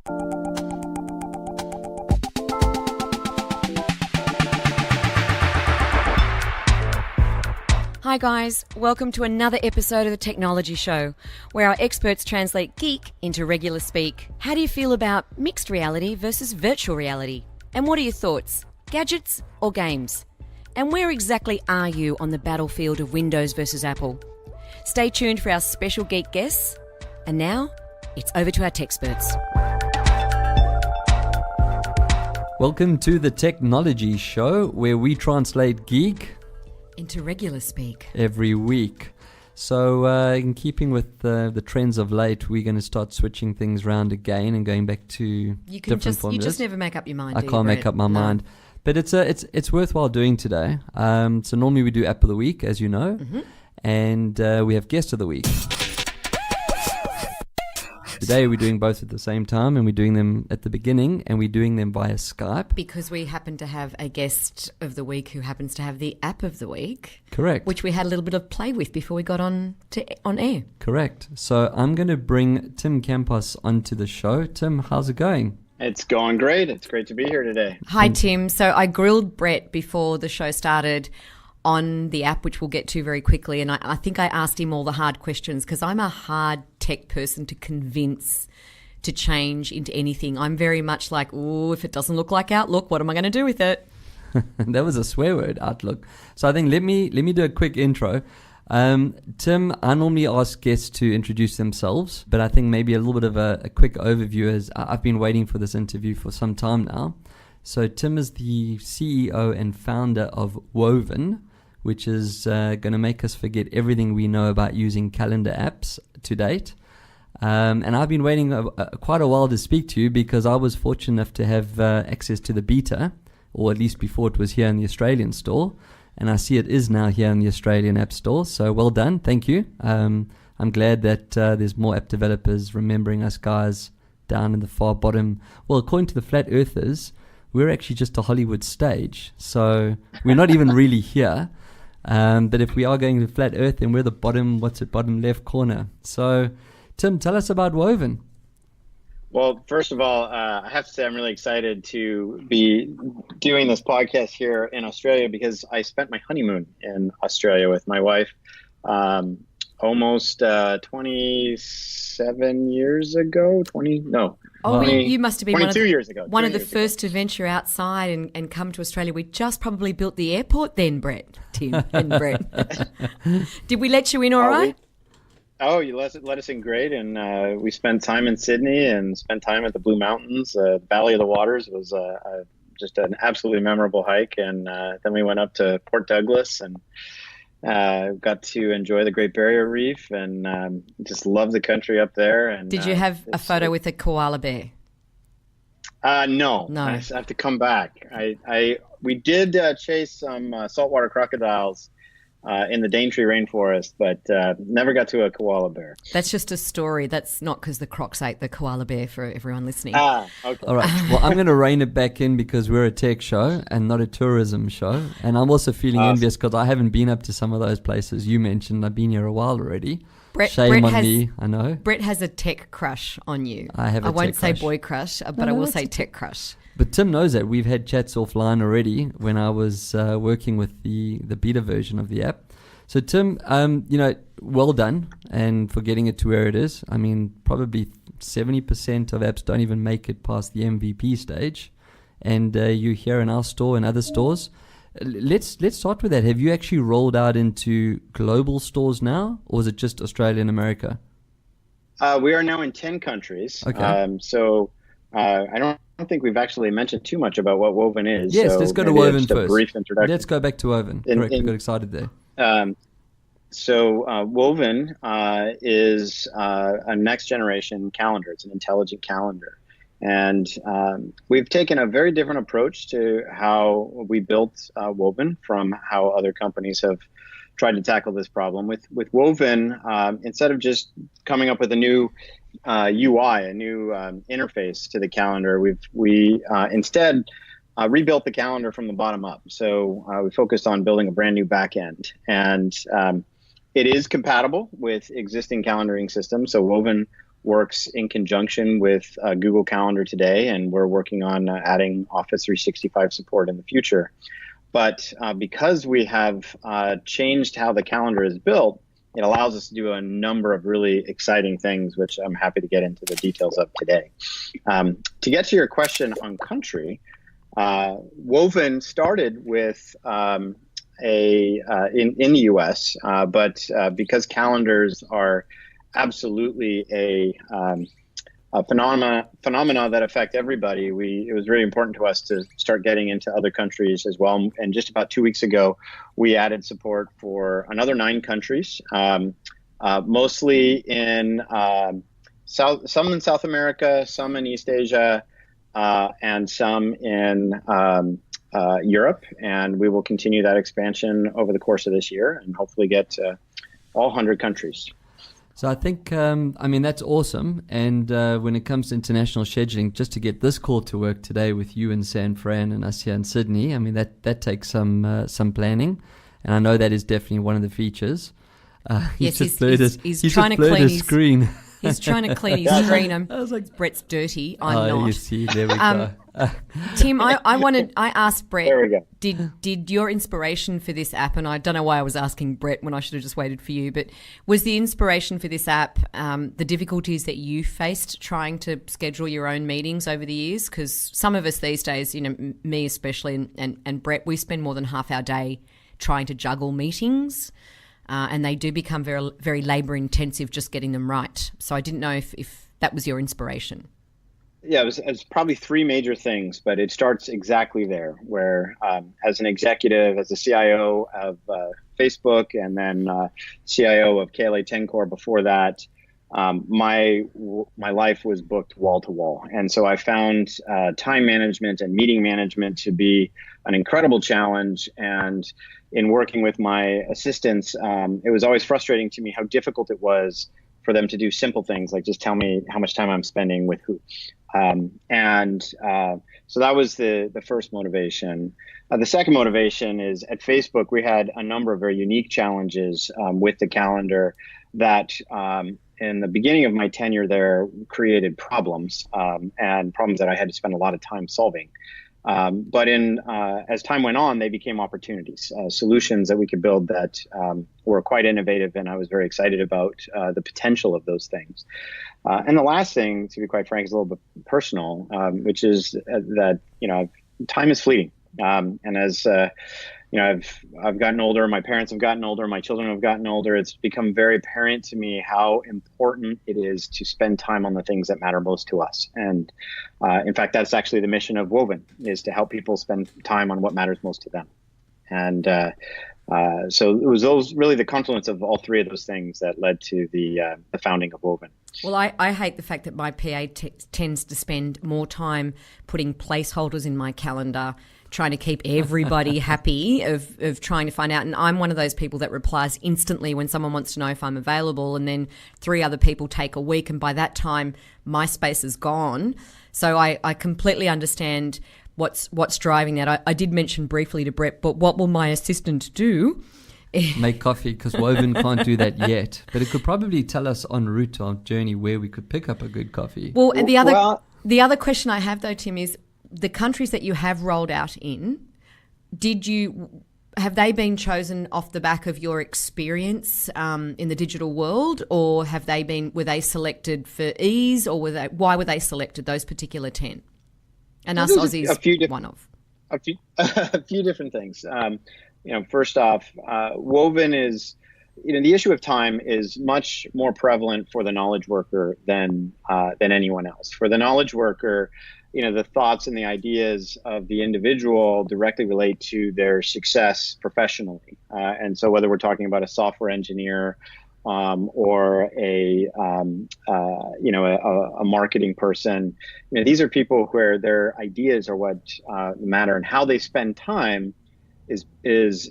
Hi guys, welcome to another episode of the Technology Show, where our experts translate geek into regular speak. How do you feel about mixed reality versus virtual reality? And what are your thoughts? Gadgets or games? And where exactly are you on the battlefield of Windows versus Apple? Stay tuned for our special geek guests. And now, it's over to our Techsperts. Welcome to the Technology Show, where we translate geek into regular speak every week. So in keeping with the trends of late, we're going to start switching things around again and going back to different formulas. You just never make up your mind. I can't make up my mind. But it's worthwhile doing today. So normally we do App of the Week, as you know, and we have Guest of the Week. Today we're doing both at the same time, and we're doing them at the beginning, and we're doing them via Skype. Because we happen to have a Guest of the Week who happens to have the App of the Week. Correct. Which we had a little bit of play with before we got on air. Correct. So I'm going to bring Tim Campos onto the show. Tim, how's it going? It's going great. It's great to be here today. Hi, Tim. So I grilled Brett before the show started on the app, which we'll get to very quickly. And I think I asked him all the hard questions because I'm a hard tech person to convince to change into anything. I'm very much like, oh, if it doesn't look like Outlook, what am I going to do with it? That was a swear word, Outlook. So I think let me do a quick intro. Tim, I normally ask guests to introduce themselves, but I think maybe a little bit of a quick overview, as I've been waiting for this interview for some time now. So Tim is the CEO and founder of Woven, which is going to make us forget everything we know about using calendar apps to date. And I've been waiting quite a while to speak to you because I was fortunate enough to have access to the beta, or at least before it was here in the Australian store. And I see it is now here in the Australian App Store. So well done. Thank you. I'm glad that there's more app developers remembering us guys down in the far bottom. Well, according to the Flat Earthers, we're actually just a Hollywood stage. So we're not even really here. But if we are going to Flat Earth, then we're the bottom left corner. So, Tim, tell us about Woven. Well, first of all, I have to say I'm really excited to be doing this podcast here in Australia because I spent my honeymoon in Australia with my wife almost 27 years ago. 20? No. Oh, you must have been 22 years ago. One of the first to venture outside and come to Australia. We just probably built the airport then, Tim and Brett. Did we let you in all right? You let us in great, and we spent time in Sydney and spent time at the Blue Mountains. Valley of the Waters was just an absolutely memorable hike, and then we went up to Port Douglas and got to enjoy the Great Barrier Reef and just love the country up there. And did you have a photo with a koala bear? No. I have to come back. We did chase some saltwater crocodiles in the Daintree rainforest, but never got to a koala bear. That's just a story. That's not because the crocs ate the koala bear, for everyone listening. Okay. All right. Well, I'm going to rein it back in because we're a tech show and not a tourism show. And I'm also feeling envious because I haven't been up to some of those places you mentioned. I've been here a while already. Shame on me, I know. Brett has a tech crush on you. I won't say boy crush, but I will say tech crush. But Tim knows that. We've had chats offline already when I was working with the beta version of the app. So Tim, well done and for getting it to where it is. I mean, probably 70% of apps don't even make it past the MVP stage. And you're here in our store and other stores. Let's start with that. Have you actually rolled out into global stores now, or is it just Australia and America? We are now in 10 countries. Okay. I don't think we've actually mentioned too much about what Woven is. Yes, so let's go to Woven just first. A brief introduction. Let's go back to Woven. Correct, we got excited there. Woven is a next generation calendar. It's an intelligent calendar. And we've taken a very different approach to how we built Woven from how other companies have tried to tackle this problem. With Woven, instead of just coming up with a new UI, a new interface to the calendar, we instead rebuilt the calendar from the bottom up. So we focused on building a brand new backend, and it is compatible with existing calendaring systems. So Woven works in conjunction with Google Calendar today, and we're working on adding Office 365 support in the future. But because we have changed how the calendar is built, it allows us to do a number of really exciting things, which I'm happy to get into the details of today. To get to your question on country, Woven started with in the US, but because calendars are absolutely a phenomena that affect everybody, it was really important to us to start getting into other countries as well. And just about 2 weeks ago, we added support for another 9 countries, mostly in some in South America, some in East Asia, and some in Europe. And we will continue that expansion over the course of this year and hopefully get to all 100 countries. So I think, that's awesome. And when it comes to international scheduling, just to get this call to work today with you in San Fran and us here in Sydney, that takes some planning. And I know that is definitely one of the features. He's trying to clean his screen. He's trying to clean his screen. I was like, Brett's dirty. I'm not. You see, there we go. Tim, I asked Brett, there we go. Did your inspiration for this app, and I don't know why I was asking Brett when I should have just waited for you, but was the inspiration for this app the difficulties that you faced trying to schedule your own meetings over the years? Because some of us these days, me especially, and Brett, we spend more than half our day trying to juggle meetings. And they do become very, very labour intensive just getting them right. So I didn't know if that was your inspiration. Yeah, it's probably 3 major things, but it starts exactly there, where as an executive, as a CIO of Facebook, and then CIO of KLA-Tencor before that, my life was booked wall to wall. And so I found time management and meeting management to be an incredible challenge. And in working with my assistants, it was always frustrating to me how difficult it was for them to do simple things like just tell me how much time I'm spending with who. So that was the first motivation. The second motivation is at Facebook, we had a number of very unique challenges with the calendar that in the beginning of my tenure there created problems and problems that I had to spend a lot of time solving. But as time went on, they became opportunities, solutions that we could build that were quite innovative, and I was very excited about the potential of those things. And the last thing, to be quite frank, is a little bit personal, which is that time is fleeting, and as I've gotten older, my parents have gotten older, my children have gotten older. It's become very apparent to me how important it is to spend time on the things that matter most to us. And in fact, that's actually the mission of Woven, is to help people spend time on what matters most to them. And so it was really the confluence of all 3 of those things that led to the founding of Woven. Well, I hate the fact that my PA tends to spend more time putting placeholders in my calendar, trying to keep everybody happy of trying to find out. And I'm one of those people that replies instantly when someone wants to know if I'm available, and then 3 other people take a week, and by that time my space is gone. So I completely understand what's driving that. I did mention briefly to Brett, but what will my assistant do? Make coffee, because Woven can't do that yet. But it could probably tell us en route to our journey where we could pick up a good coffee. Well, and the other question I have though, Tim, is the countries that you have rolled out in, have they been chosen off the back of your experience in the digital world, or were they selected for ease, or why were they selected, those particular 10? And us Aussies, one of. A few different things. First off, Woven is, the issue of time is much more prevalent for the knowledge worker than anyone else. For the knowledge worker, the thoughts and the ideas of the individual directly relate to their success professionally. And so whether we're talking about a software engineer or a marketing person, these are people where their ideas are what matter, and how they spend time is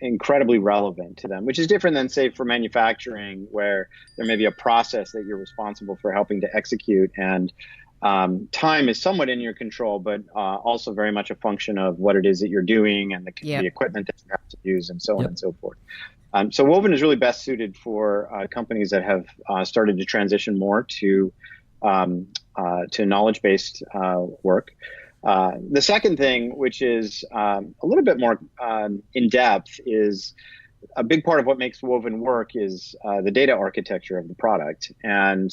incredibly relevant to them, which is different than, say, for manufacturing, where there may be a process that you're responsible for helping to execute, and time is somewhat in your control, but also very much a function of what it is that you're doing and the equipment that you have to use, and so on and so forth. So Woven is really best suited for companies that have started to transition more to knowledge-based work. The second thing, which is a little bit more in depth, is a big part of what makes Woven work is the data architecture of the product. And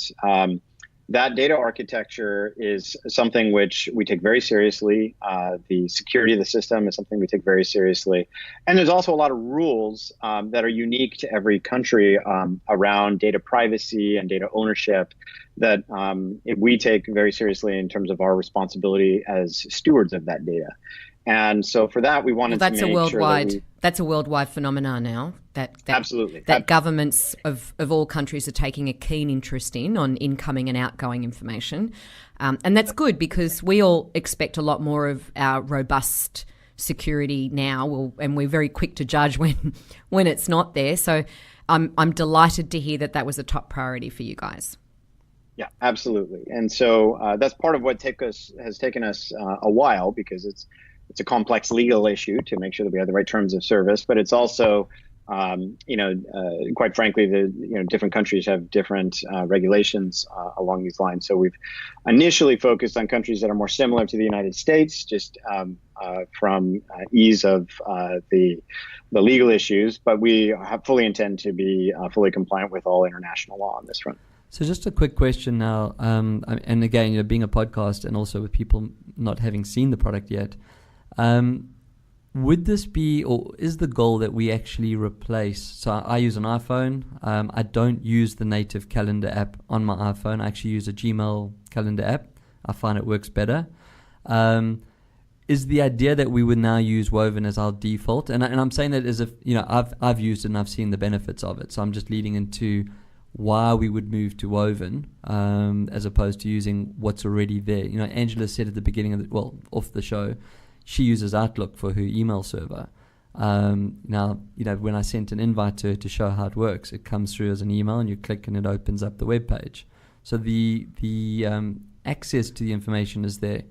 that data architecture is something which we take very seriously. The security of the system is something we take very seriously. And there's also a lot of rules that are unique to every country around data privacy and data ownership that we take very seriously in terms of our responsibility as stewards of that data. And so for that, we wanted to make sure that that's a worldwide phenomenon now. Absolutely. That governments of all countries are taking a keen interest on incoming and outgoing information. And that's good because we all expect a lot more of our robust security now, and we're very quick to judge when it's not there. So I'm delighted to hear that was a top priority for you guys. Yeah, absolutely. And so that's part of what has taken us a while, because it's a complex legal issue to make sure that we have the right terms of service, but it's also, quite frankly, different countries have different regulations along these lines. So we've initially focused on countries that are more similar to the United States, just from ease of the legal issues, but we fully intend to be fully compliant with all international law on this front. So just a quick question now, and again, being a podcast and also with people not having seen the product yet, would this be, or is the goal that we actually replace? So I use an iPhone. I don't use the native calendar app on my iPhone. I actually use a Gmail calendar app. I find it works better. Is the idea that we would now use Woven as our default? And I'm saying that as if, I've used it and I've seen the benefits of it. So I'm just leading into why we would move to Woven as opposed to using what's already there. Angela said at the beginning off the show, she uses Outlook for her email server. Now, when I sent an invite to her to show how it works, it comes through as an email and you click and it opens up the web page. So the access to the information is there.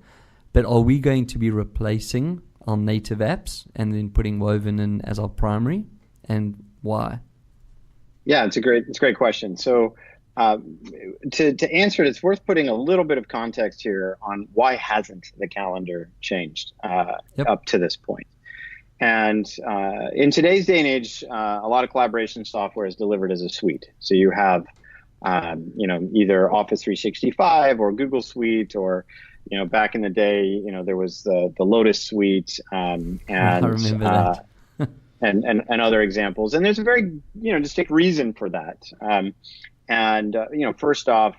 But are we going to be replacing our native apps and then putting Woven in as our primary? And why? Yeah, it's a great question. So to answer it, it's worth putting a little bit of context here on why hasn't the calendar changed up to this point. And in today's day and age, a lot of collaboration software is delivered as a suite. So you have, either Office 365 or Google Suite, or back in the day, there was the Lotus Suite, and I remember that. and other examples. And there's a very, distinct reason for that. First off,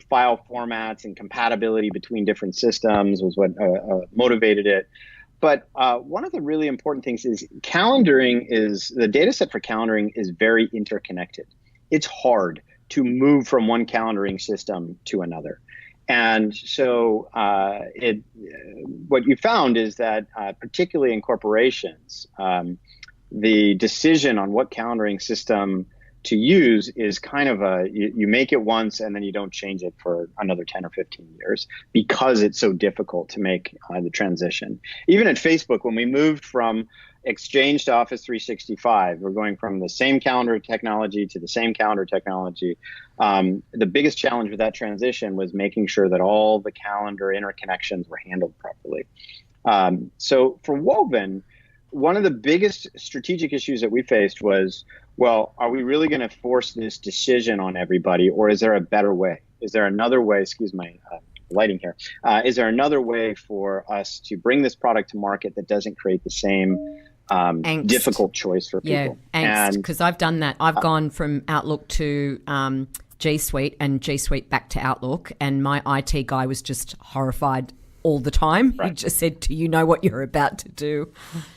file formats and compatibility between different systems was what motivated it. But one of the really important things is the data set for calendaring is very interconnected. It's hard to move from one calendaring system to another. And so what you found is that particularly in corporations, the decision on what calendaring system to use is kind of you make it once and then you don't change it for another 10 or 15 years because it's so difficult to make the transition. Even at Facebook, when we moved from Exchange to Office 365, we're going from the same calendar technology to the same calendar technology. The biggest challenge with that transition was making sure that all the calendar interconnections were handled properly. So for Woven, one of the biggest strategic issues that we faced was, well, are we really going to force this decision on everybody, or is there a better way? Is there another way? Excuse my lighting here. Is there another way for us to bring this product to market that doesn't create the same difficult choice for people? Yeah, angst, because I've done that. I've gone from Outlook to G Suite and G Suite back to Outlook, and my IT guy was just horrified all the time. Right. He just said, do you know what you're about to do?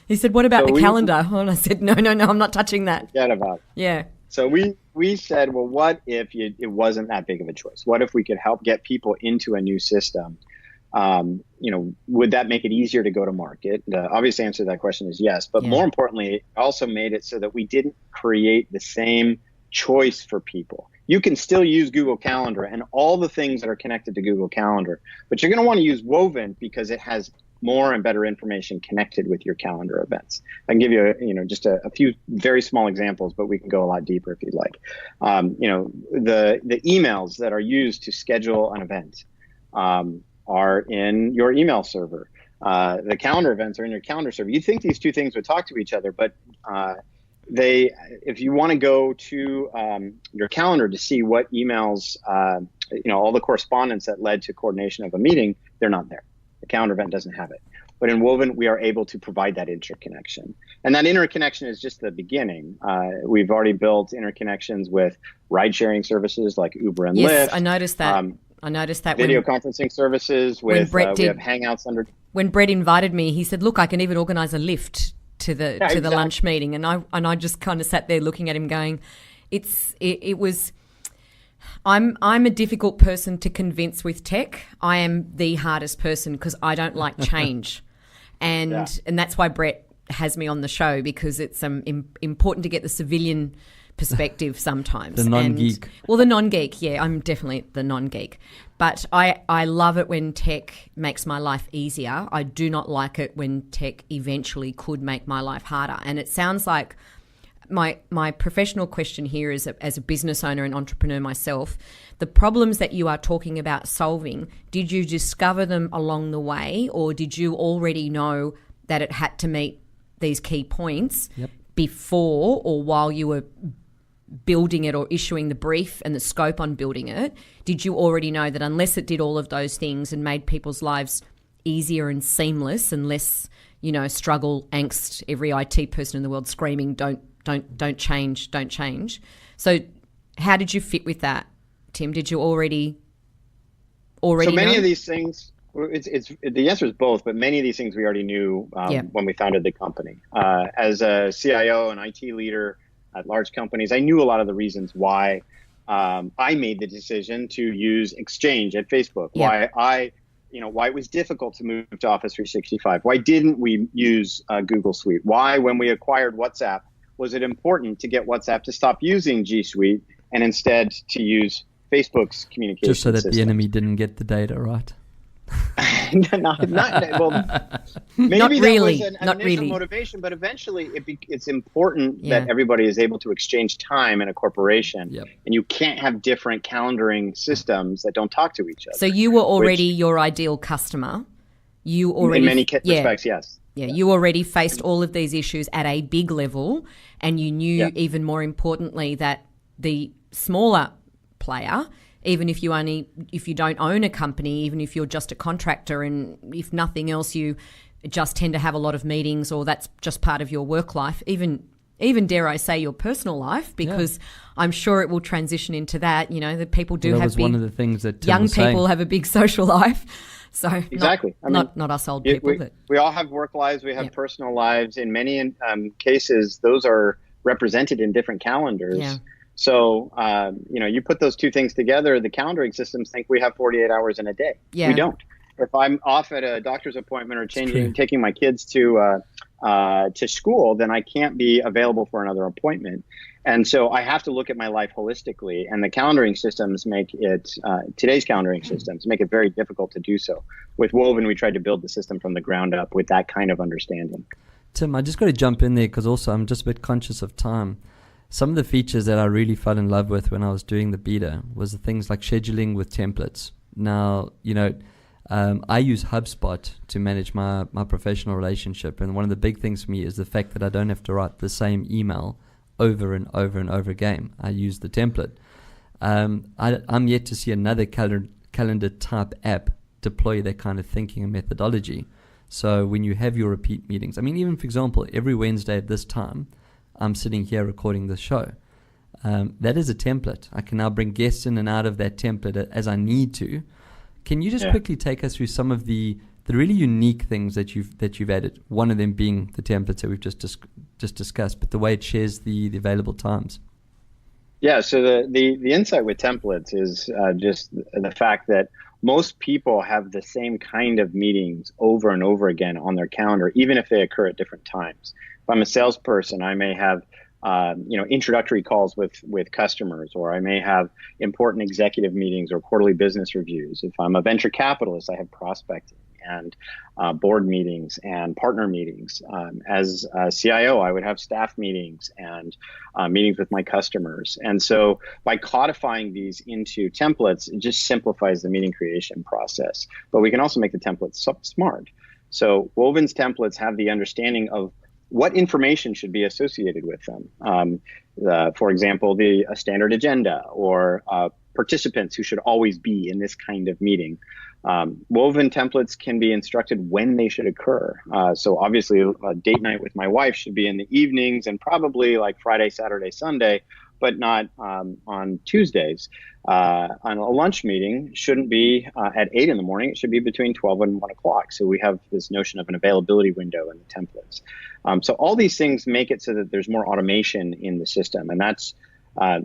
He said, what about the calendar? And I said, no, I'm not touching that. Forget about it. Yeah. So we said, well, what if it wasn't that big of a choice? What if we could help get people into a new system? Would that make it easier to go to market? The obvious answer to that question is yes. But more importantly, it also made it so that we didn't create the same choice for people. You can still use Google Calendar and all the things that are connected to Google Calendar, but you're going to want to use Woven because it has more and better information connected with your calendar events. I can give you, just a few very small examples, but we can go a lot deeper if you'd like. The emails that are used to schedule an event are in your email server. The calendar events are in your calendar server. You think these two things would talk to each other, but if you want to go to your calendar to see what emails, all the correspondence that led to coordination of a meeting, they're not there. The calendar event doesn't have it. But in Woven, we are able to provide that interconnection. And that interconnection is just the beginning. We've already built interconnections with ride-sharing services like Uber and Lyft. Yes, I noticed that. I noticed that. Video conferencing services with, we have Hangouts under. When Brett invited me, he said, look, I can even organize a lift to the lunch meeting. And I just kind of sat there looking at him going, I'm a difficult person to convince with tech. I am the hardest person because I don't like change. And that's why Brett has me on the show, because it's important to get the civilian perspective sometimes. The non-geek. The non-geek, yeah, I'm definitely the non-geek. But I love it when tech makes my life easier. I do not like it when tech eventually could make my life harder. And it sounds like my professional question here is, as a business owner and entrepreneur myself, the problems that you are talking about solving, did you discover them along the way, or did you already know that it had to meet these key points before or while you were building it or issuing the brief and the scope on building it? Did you already know that unless it did all of those things and made people's lives easier and seamless and less, struggle, angst, every IT person in the world screaming, don't change. So how did you fit with that, Tim? Did you already so many know? Of these things, the answer is both, but many of these things we already knew when we founded the company. As a CIO and IT leader at large companies, I knew a lot of the reasons why I made the decision to use Exchange at Facebook, why it was difficult to move to Office 365. Why didn't we use Google Suite? Why, when we acquired WhatsApp, was it important to get WhatsApp to stop using G Suite and instead to use Facebook's communication just so that systems? The enemy didn't get the data, right? maybe not that really, was an not initial really. motivation, but eventually it's important that everybody is able to exchange time in a corporation, and you can't have different calendaring systems that don't talk to each other. So you were already your ideal customer. You already, in many respects, yes. Yeah, you already faced all of these issues at a big level, and you knew even more importantly that the smaller player, even if you don't own a company, even if you're just a contractor, and if nothing else, you just tend to have a lot of meetings, or that's just part of your work life, even dare I say your personal life, because I'm sure it will transition into that. That people do have one of the things that Tim young was people saying. have a big social life. So exactly, not us old people. We all have work lives. We have personal lives. In many cases, those are represented in different calendars. Yeah. So, you put those two things together, the calendaring systems think we have 48 hours in a day. Yeah. We don't. If I'm off at a doctor's appointment or taking my kids to school, then I can't be available for another appointment. And so I have to look at my life holistically, and the calendaring systems make it, today's calendaring systems make it very difficult to do so. With Woven, we tried to build the system from the ground up with that kind of understanding. Tim, I just got to jump in there because also I'm just a bit conscious of time. Some of the features that I really fell in love with when I was doing the beta was the things like scheduling with templates. Now, I use HubSpot to manage my professional relationship. And one of the big things for me is the fact that I don't have to write the same email over and over and over again. I use the template. I'm yet to see another calendar type app deploy that kind of thinking and methodology. So when you have your repeat meetings, even for example, every Wednesday at this time, I'm sitting here recording this show. That is a template. I can now bring guests in and out of that template as I need to. Can you just quickly take us through some of the really unique things that you've added? One of them being the templates that we've just discussed, but the way it shares the available times. Yeah. So the insight with templates is just the fact that most people have the same kind of meetings over and over again on their calendar, even if they occur at different times. If I'm a salesperson, I may have introductory calls with customers, or I may have important executive meetings or quarterly business reviews. If I'm a venture capitalist, I have prospecting. and board meetings and partner meetings. As a CIO, I would have staff meetings and meetings with my customers. And so by codifying these into templates, it just simplifies the meeting creation process. But we can also make the templates smart. So Woven's templates have the understanding of what information should be associated with them. For example, a standard agenda or participants who should always be in this kind of meeting. Woven templates can be instructed when they should occur. So obviously a date night with my wife should be in the evenings and probably like Friday, Saturday, Sunday, but not on Tuesdays. On a lunch meeting shouldn't be at 8 in the morning. It should be between 12 and 1 o'clock. So we have this notion of an availability window in the templates. So all these things make it so that there's more automation in the system, and that's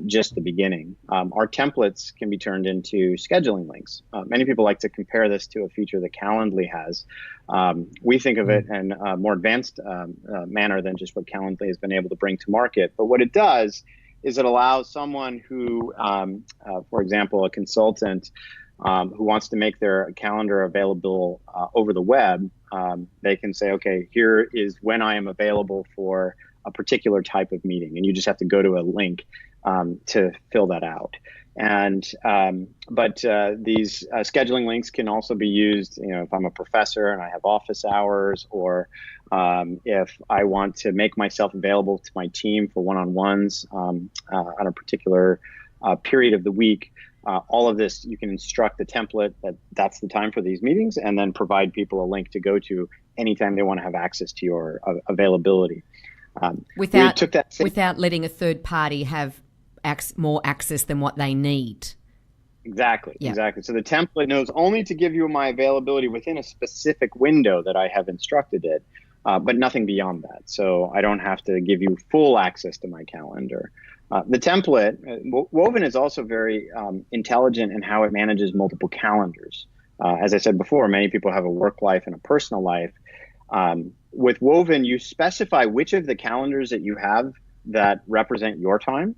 just the beginning. Our templates can be turned into scheduling links. Many people like to compare this to a feature that Calendly has. We think of it in a more advanced manner than just what Calendly has been able to bring to market. But what it does is it allows someone who, for example, a consultant who wants to make their calendar available over the web, they can say, okay, here is when I am available for a particular type of meeting. And you just have to go to a link to fill that out. And but these scheduling links can also be used, if I'm a professor and I have office hours, or if I want to make myself available to my team for one-on-ones on a particular period of the week. All of this, you can instruct the template that's the time for these meetings, and then provide people a link to go to anytime they want to have access to your availability. Without letting a third party have more access than what they need. Exactly. So the template knows only to give you my availability within a specific window that I have instructed it, but nothing beyond that. So I don't have to give you full access to my calendar. The template, Woven is also very intelligent in how it manages multiple calendars. As I said before, many people have a work life and a personal life. With Woven, you specify which of the calendars that you have that represent your time,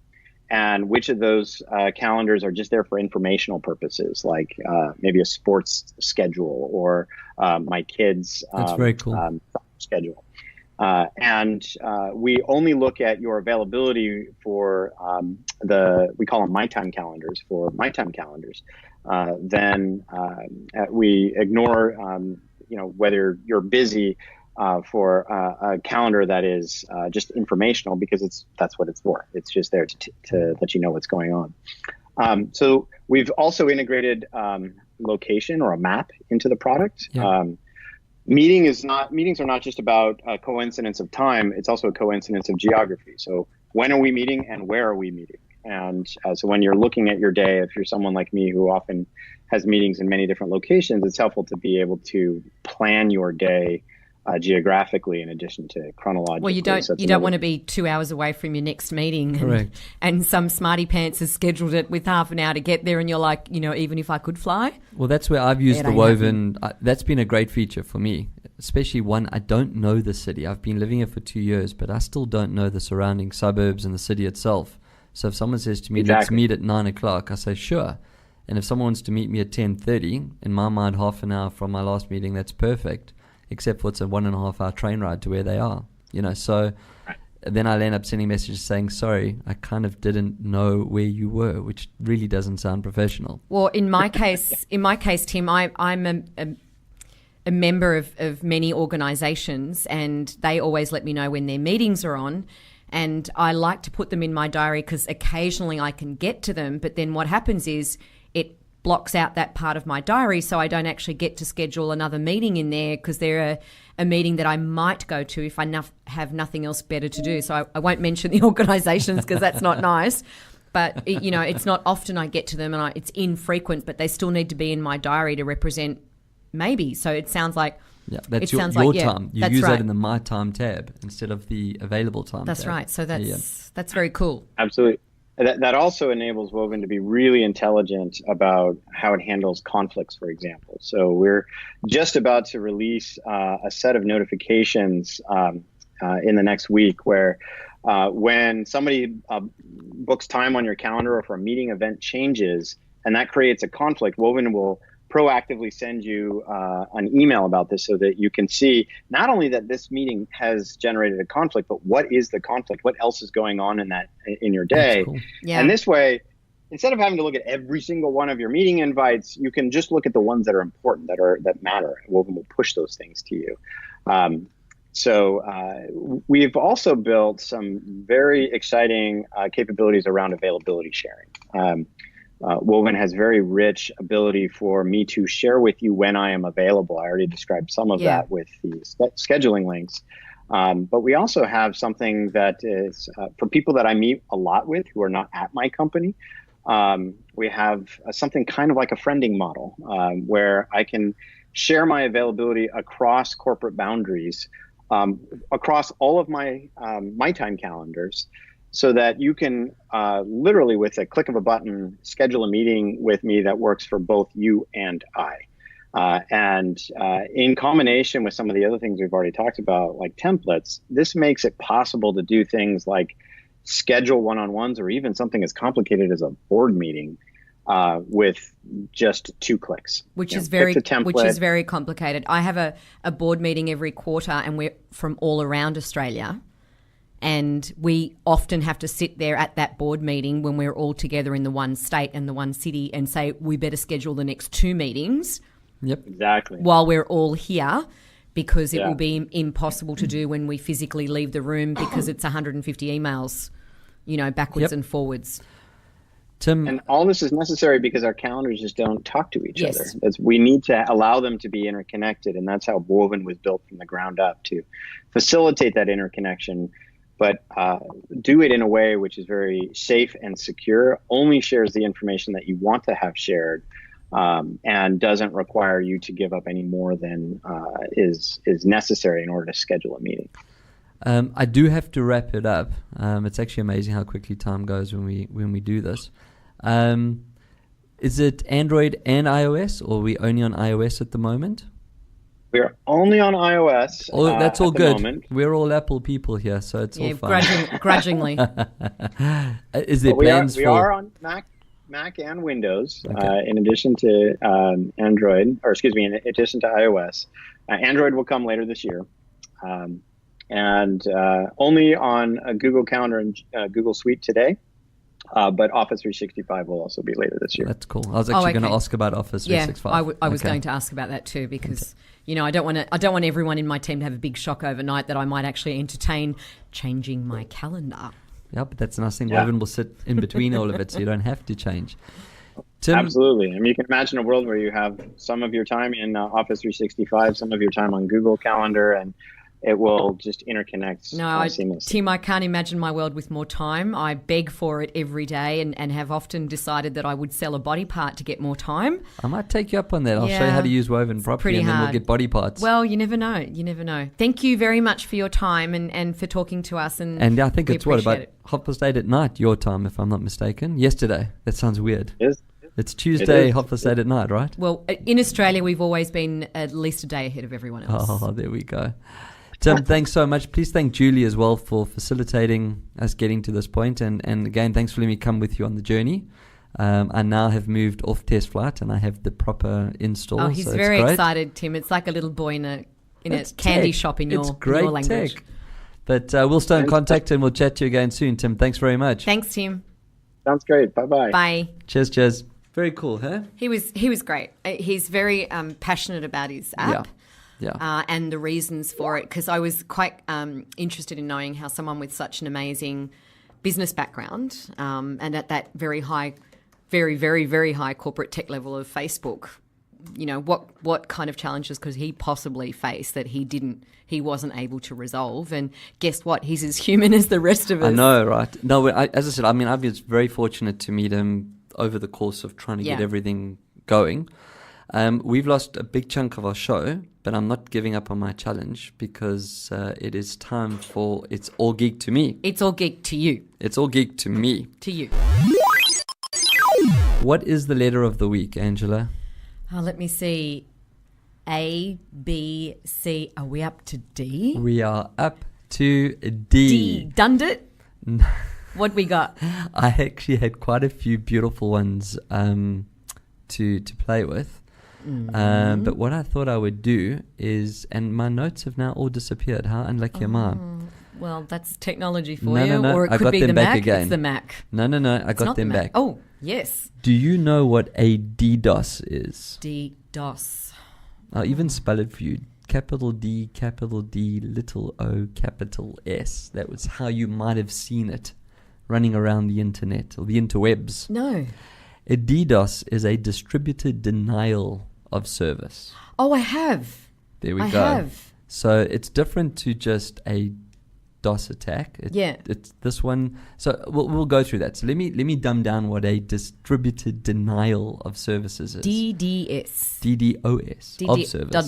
and which of those calendars are just there for informational purposes, like maybe a sports schedule or my kids' That's very cool. schedule. And we only look at your availability for we call them my time calendars, for my time calendars. Then we ignore, whether you're busy for a calendar that is just informational, because that's what it's for. It's just there to let you know what's going on. So we've also integrated location or a map into the product. Yeah. Meetings are not just about a coincidence of time. It's also a coincidence of geography. So when are we meeting and where are we meeting? And so when you're looking at your day, if you're someone like me who often has meetings in many different locations, it's helpful to be able to plan your day geographically in addition to chronologically. Well, you don't want to be 2 hours away from your next meeting. Correct. And some smarty pants has scheduled it with half an hour to get there, and you're like, even if I could fly. Well, that's where I've used the Woven. That's been a great feature for me, especially one, I don't know the city. I've been living here for 2 years, but I still don't know the surrounding suburbs and the city itself. So if someone says to me, let's meet at 9 o'clock, I say, sure. And if someone wants to meet me at 10:30, in my mind, half an hour from my last meeting, that's perfect. Except for it's a 1.5 hour train ride to where they are, so then I'll end up sending messages saying, sorry, I kind of didn't know where you were, which really doesn't sound professional. Well, in my case, Tim, I'm a member of many organizations, and they always let me know when their meetings are on. And I like to put them in my diary because occasionally I can get to them. But then what happens is it blocks out that part of my diary, so I don't actually get to schedule another meeting in there, because they're a meeting that I might go to if I have nothing else better to do. So I won't mention the organizations because that's not nice. But, it's not often I get to them, and it's infrequent, but they still need to be in my diary to represent maybe. So it sounds like... Yeah, that's your time. You use that in the My Time tab instead of the available time tab. That's right. So that's very cool. Absolutely. That also enables Woven to be really intelligent about how it handles conflicts, for example. So we're just about to release a set of notifications in the next week where when somebody books time on your calendar or for a meeting event changes, and that creates a conflict, Woven will proactively send you an email about this so that you can see not only that this meeting has generated a conflict, but what is the conflict? What else is going on in your day? Cool. Yeah. And this way, instead of having to look at every single one of your meeting invites, you can just look at the ones that are important, that matter. Woven will push those things to you. So we've also built some very exciting capabilities around availability sharing. Woven has very rich ability for me to share with you when I am available. I already described some of that with the scheduling links. But we also have something that is for people that I meet a lot with who are not at my company. We have something kind of like a friending model where I can share my availability across corporate boundaries, across all of my my time calendars, so that you can literally, with a click of a button, schedule a meeting with me that works for both you and I. And in combination with some of the other things we've already talked about, like templates, this makes it possible to do things like schedule one-on-ones or even something as complicated as a board meeting with just 2 clicks. Which is very complicated. I have a board meeting every quarter, and we're from all around Australia. And we often have to sit there at that board meeting when we're all together in the one state and the one city and say, we better schedule the next 2 meetings. Yep. Exactly. While we're all here, because it will be impossible to do when we physically leave the room, because it's 150 emails, backwards and forwards. Tim, and all this is necessary because our calendars just don't talk to each Yes. other. We need to allow them to be interconnected, and that's how Woven was built from the ground up, to facilitate that interconnection, but do it in a way which is very safe and secure, only shares the information that you want to have shared, and doesn't require you to give up any more than is necessary in order to schedule a meeting. I do have to wrap it up. It's actually amazing how quickly time goes when we do this. Is it Android and iOS, or are we only on iOS at the moment? We're only on iOS. That's all at the good. moment. We're all Apple people here, so it's all fine. Grudgingly. Is there But plans we for? are on Mac and Windows, in addition to Android, or excuse me, in addition to iOS. Android will come later this year. And only on Google Calendar and Google Suite today. But Office 365 will also be later this year. That's cool. I was actually going to ask about Office 365. I was going to ask about that too, because I don't want everyone in my team to have a big shock overnight that I might actually entertain changing my calendar. Yeah, but that's a nice thing. Woven will sit in between all of it, so you don't have to change. Tim? Absolutely. I mean, you can imagine a world where you have some of your time in Office 365, some of your time on Google Calendar, and it will just interconnect seamlessly. Tim, I can't imagine my world with more time. I beg for it every day, and have often decided that I would sell a body part to get more time. I might take you up on that. I'll show you how to use Woven properly, and then we'll get body parts. Well, you never know. You never know. Thank you very much for your time and for talking to us. And I think it's about 8:30 at night, your time, if I'm not mistaken. Yesterday. That sounds weird. It's Tuesday, 8:30 at night, right? Well, in Australia, we've always been at least a day ahead of everyone else. Oh, there we go. Tim, thanks so much. Please thank Julie as well for facilitating us getting to this point. And again, thanks for letting me come with you on the journey. I now have moved off test flight and I have the proper install. Oh, he's so very it's excited, Tim. It's like a little boy in a candy shop in your language. Tech. But we'll stay in contact and we'll chat to you again soon, Tim. Thanks very much. Thanks, Tim. Sounds great. Bye-bye. Bye. Cheers. Very cool, huh? He was great. He's very passionate about his app. Yeah. And the reasons for it, because I was quite interested in knowing how someone with such an amazing business background and at that very high, very, very, very high corporate tech level of Facebook, what kind of challenges could he possibly face that he wasn't able to resolve? And guess what? He's as human as the rest of us. I know, right? No, as I said, I mean, I've been very fortunate to meet him over the course of trying to get everything going. We've lost a big chunk of our show, but I'm not giving up on my challenge because it is time for It's All Geek to Me. It's all geek to you. It's all geek to me. To you. What is the letter of the week, Angela? Let me see. A, B, C. Are we up to D? We are up to D. D. Dunned it? What we got? I actually had quite a few beautiful ones to play with. But what I thought I would do is, and my notes have now all disappeared. How unlucky am I? Well, that's technology for No, you. no, no. Or it I could got be them the back Mac. again. It's the Mac. No, I It's got not them the Mac. back. Oh, yes. Do you know what a DDoS is? DDoS. I'll even spell it for you. Capital D, capital D, little o, capital S. That was how you might have seen it running around the internet or the interwebs. No. A DDoS is a distributed denial of service. Oh, I have. There we I go. have. So it's different to just a DOS attack. It's this one. So we'll go through that. So let me dumb down what a distributed denial of services is. DDS. DDoS of service.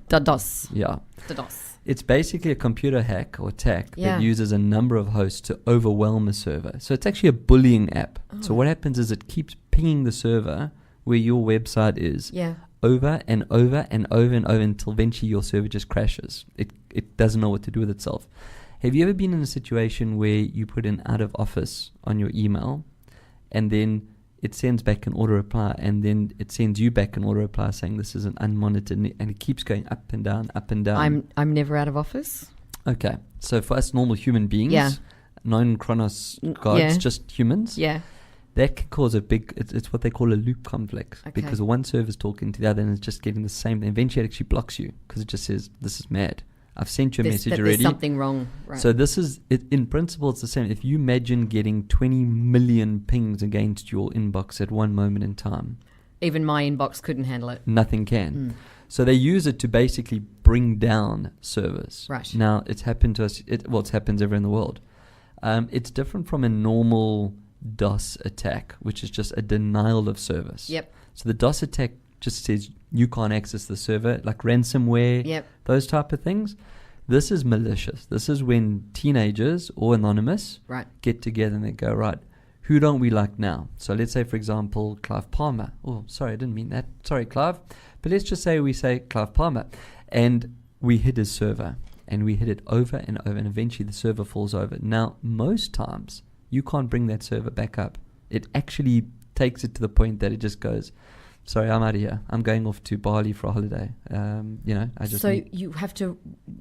DOS. Yeah. DOS. It's basically a computer hack or attack Yeah. that uses a number of hosts to overwhelm a server. So it's actually a bullying app. So what happens is it keeps pinging the server where your website is Yeah. over and over and over and over until eventually your server just crashes. It doesn't know what to do with itself. Have you ever been in a situation where you put an out of office on your email and then it sends back an auto reply and then it sends you back an auto reply saying this is an unmonitored, and it keeps going up and down, up and down? I'm never out of office. Okay. So for us normal human beings, Yeah. non-chronos gods, Yeah. just humans, Yeah. that can cause a big, it's what they call a loop conflict. Okay. Because one server is talking to the other and it's just getting the same. And eventually it actually blocks you because it just says, this is mad. I've sent you a message already. There's something wrong. Right. So this is, in principle, it's the same. If you imagine getting 20 million pings against your inbox at one moment in time, even my inbox couldn't handle it. nothing can. So they use it to basically bring down servers. Right. Now, it's happened to us. It happens everywhere in the world. It's different from a normal DOS attack, which is just a denial of service. Yep. So the DOS attack just says you can't access the server, like ransomware, Yep. those type of things. This is malicious. This is when teenagers or anonymous Right. get together and they go, right, who don't we like now? So let's say, for example, Clive Palmer. Oh, sorry, I didn't mean that. Sorry, Clive. But let's just say we say Clive Palmer. And we hit his server. And we hit it over and over. And eventually the server falls over. Now, most times, you can't bring that server back up. It actually takes it to the point that it just goes, sorry, I'm out of here. I'm going off to Bali for a holiday. I just... So you have to...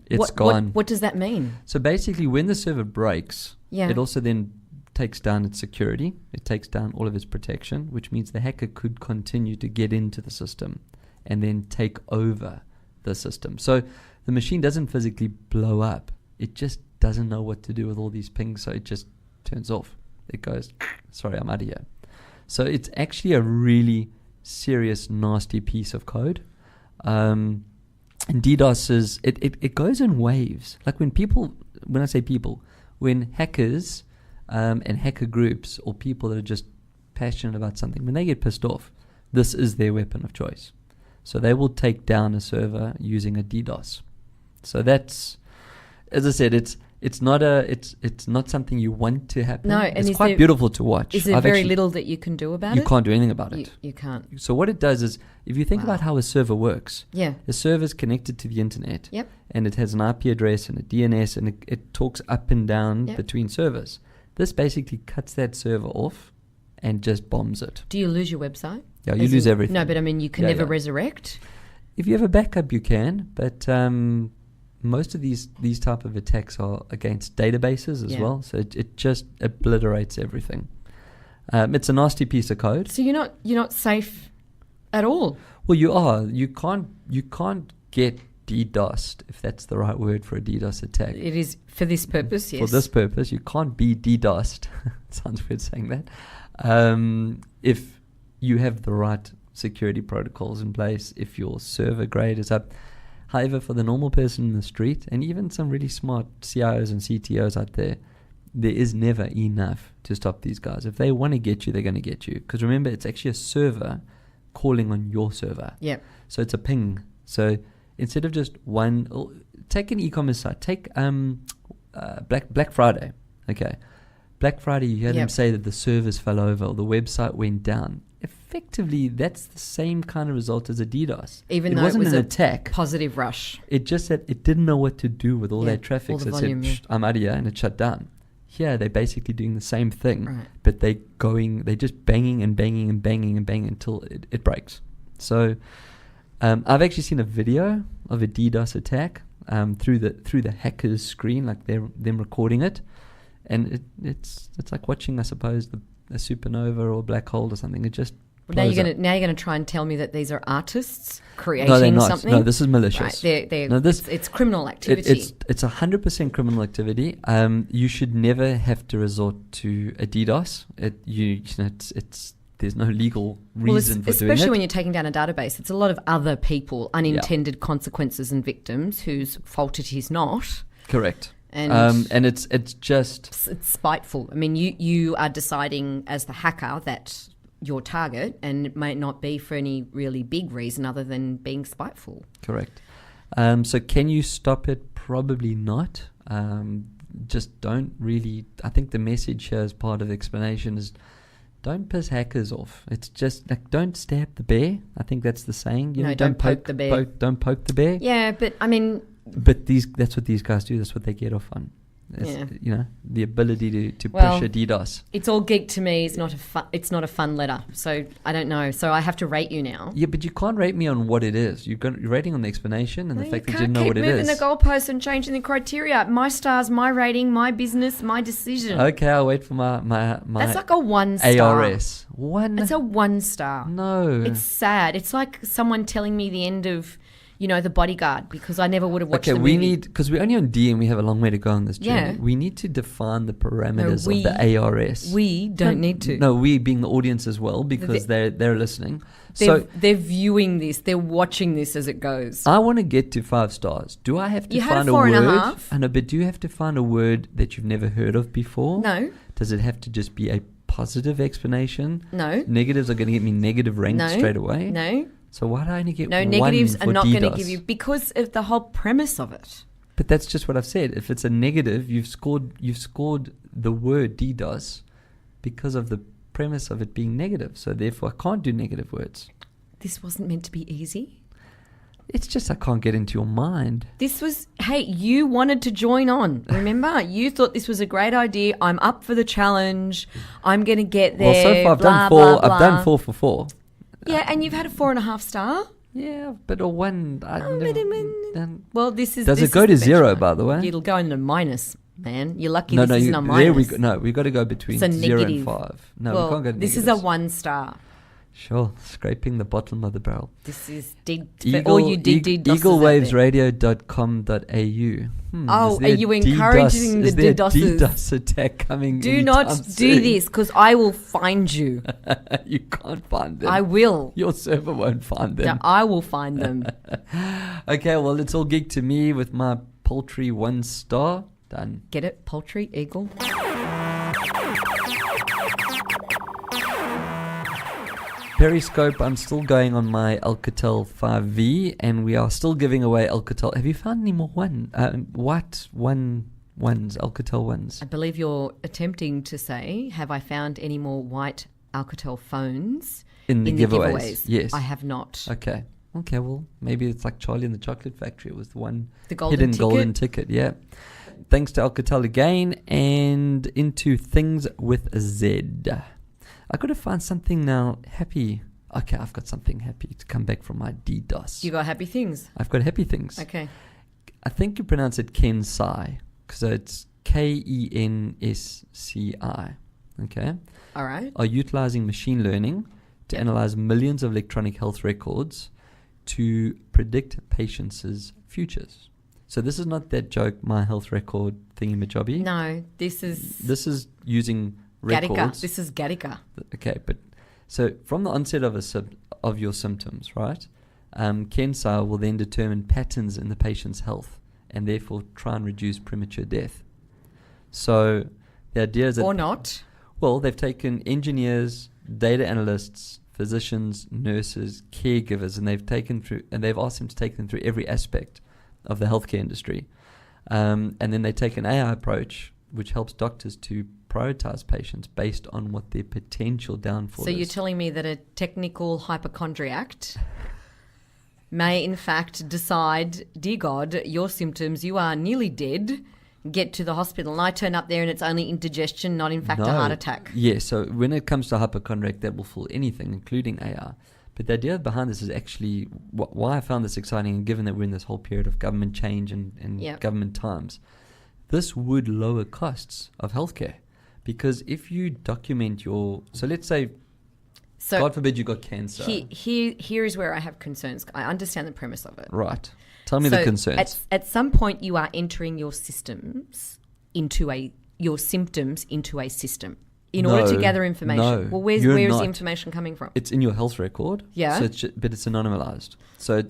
It's gone. What does that mean? So basically, when the server breaks, Yeah. it also then takes down its security. It takes down all of its protection, which means the hacker could continue to get into the system and then take over the system. So the machine doesn't physically blow up. It just doesn't know what to do with all these pings, so it just turns off. It goes, sorry, I'm out of here. So it's actually a really serious, nasty piece of code. And DDoS is, it goes in waves. Like when I say people, when hackers and hacker groups or people that are just passionate about something, when they get pissed off, this is their weapon of choice. So they will take down a server using a DDoS. So that's, as I said, it's not something you want to happen. No, and it's quite beautiful to watch. Is there very little that you can do about it? You can't do anything about it. You can't. So what it does is, if you think Wow. about how a server works, Yeah. a server is connected to the internet, Yep. and it has an IP address and a DNS, and it talks up and down Yep. between servers. This basically cuts that server off and just bombs it. Do you lose your website? Yeah, you lose everything. No, but I mean, you can Yeah, never yeah. resurrect. If you have a backup, you can, but most of these type of attacks are against databases as Yeah. well, so it just obliterates everything. It's a nasty piece of code. So you're not safe at all. Well, you are. You can't get DDoSed, if that's the right word for a DDoS attack. It is for this purpose, yes. For this purpose, you can't be DDoSed. Sounds weird saying that. If you have the right security protocols in place, if your server grade is up. However, for the normal person in the street, and even some really smart CIOs and CTOs out there is never enough to stop these guys. If they want to get you, they're going to get you. Because remember, it's actually a server calling on your server. Yep. So it's a ping. So instead of just one, take an e-commerce site. Take Black Friday. Okay. Black Friday, you hear them say that the servers fell over or the website went down. Effectively, that's the same kind of result as a DDoS. Even it though wasn't it was an a attack. positive rush. It just said it didn't know what to do with all Yeah, that traffic. all the So volume, it said, I'm out of here, and it shut down. Here, they're basically doing the same thing, Right. but they're just banging and banging and banging and banging until it breaks. So I've actually seen a video of a DDoS attack through the hacker's screen, like them recording it, and it's like watching, I suppose, a supernova or a black hole or something. It just now you're gonna try and tell me that these are artists creating no, they're not. something. No, this is malicious. Right, it's criminal activity. It's 100% criminal activity. You should never have to resort to a DDoS. There's no legal reason for doing it. Especially when you're taking down a database. It's a lot of other people, unintended consequences and victims whose fault it is not. Correct. And it's just... It's spiteful. I mean, you are deciding as the hacker that your target, and it may not be for any really big reason other than being spiteful. Correct. So can you stop it? Probably not. Just don't really... I think the message here as part of the explanation is don't piss hackers off. It's just like, don't stab the bear. I think that's the saying. Don't poke the bear. Don't poke the bear. Yeah, but I mean... But that's what these guys do. That's what they get off on. The ability to push a DDoS. It's all geek to me. It's not a fun letter. So I don't know. So I have to rate you now. Yeah, but you can't rate me on what it is. You're rating on the explanation and the fact that you didn't know what it is. You can't keep moving the goalposts and changing the criteria. My stars, my rating, my business, my decision. Okay, I'll wait for my That's like a 1 star. ARS. It's a 1 star. No. It's sad. It's like someone telling me the end of... The Bodyguard, because I never would have watched the movie. Because we're only on D and we have a long way to go on this journey. Yeah. We need to define the parameters of the ARS. We don't need to. No, we being the audience as well, because they're listening. They're viewing this. They're watching this as it goes. I want to get to 5 stars. Do I have to find a word? 4.5. I know, but do you have to find a word that you've never heard of before? No. Does it have to just be a positive explanation? No. Negatives are going to get me negative ranked straight away? No. So why do I only get no one negatives for are not DDoS? going to give you, because of the whole premise of it. But that's just what I've said. If it's a negative, you've scored the word DDoS because of the premise of it being negative. So therefore, I can't do negative words. This wasn't meant to be easy. It's just I can't get into your mind. You wanted to join on. Remember, you thought this was a great idea. I'm up for the challenge. I'm going to get there. Well, so far I've done 4 for 4. Yeah, and you've had a 4.5 star. Yeah, but a 1. Well, this is. Does it go to 0? By the way, it'll go into minus. Man, you're lucky. This isn't a minus. There we go. No, we got to go between 0 and 5. No, we can't go to this negatives. is a 1 star. Sure, scraping the bottom of the barrel. This is all you eaglewavesradio.com.au. Are you encouraging the DDoSes? Is there a DDoS attack coming? Do not do this, because I will find you. You can't find them. I will. Your server won't find them. No, I will find them. Okay, well, it's all geek to me with my paltry 1 star. Done. Get it? Poultry, eagle. Periscope, I'm still going on my Alcatel 5V, and we are still giving away Alcatel. Have you found any more white Alcatel ones? I believe you're attempting to say, have I found any more white Alcatel phones in the giveaways? Yes. I have not. Okay, well, maybe it's like Charlie and the Chocolate Factory. It was the golden golden ticket, yeah. Thanks to Alcatel again, and into things with a Z. I got to find something now happy. Okay, I've got something happy to come back from my DDoS. You got happy things? I've got happy things. Okay. I think you pronounce it Kensci, because it's KENSCI. Okay? All right. Are utilizing machine learning to analyze millions of electronic health records to predict patients' futures. So this is not that joke, my health record thingy-majobby. No, this is using records. Gattaca. This is Gattaca. Okay, but so from the onset of your symptoms, right? Kensci will then determine patterns in the patient's health and therefore try and reduce premature death. So the idea is that... Or not. Well, they've taken engineers, data analysts, physicians, nurses, caregivers, and they've asked them to take them through every aspect of the healthcare industry. And then they take an AI approach, which helps doctors to prioritize patients based on what their potential downfall is. So you're telling me that a technical hypochondriac may in fact decide, dear God, your symptoms, you are nearly dead, get to the hospital, and I turn up there and it's only indigestion, not in fact a heart attack. Yeah, so when it comes to hypochondriac, that will fool anything, including AI. But the idea behind this is actually why I found this exciting, and given that we're in this whole period of government change and government times, this would lower costs of healthcare. Because if you document so let's say, God forbid you got cancer. Here is where I have concerns. I understand the premise of it. Right. Tell me the concerns. At some point you are entering your symptoms into a system. In order to gather information. No, well, where is the information coming from? It's in your health record. Yeah. But it's anonymized. So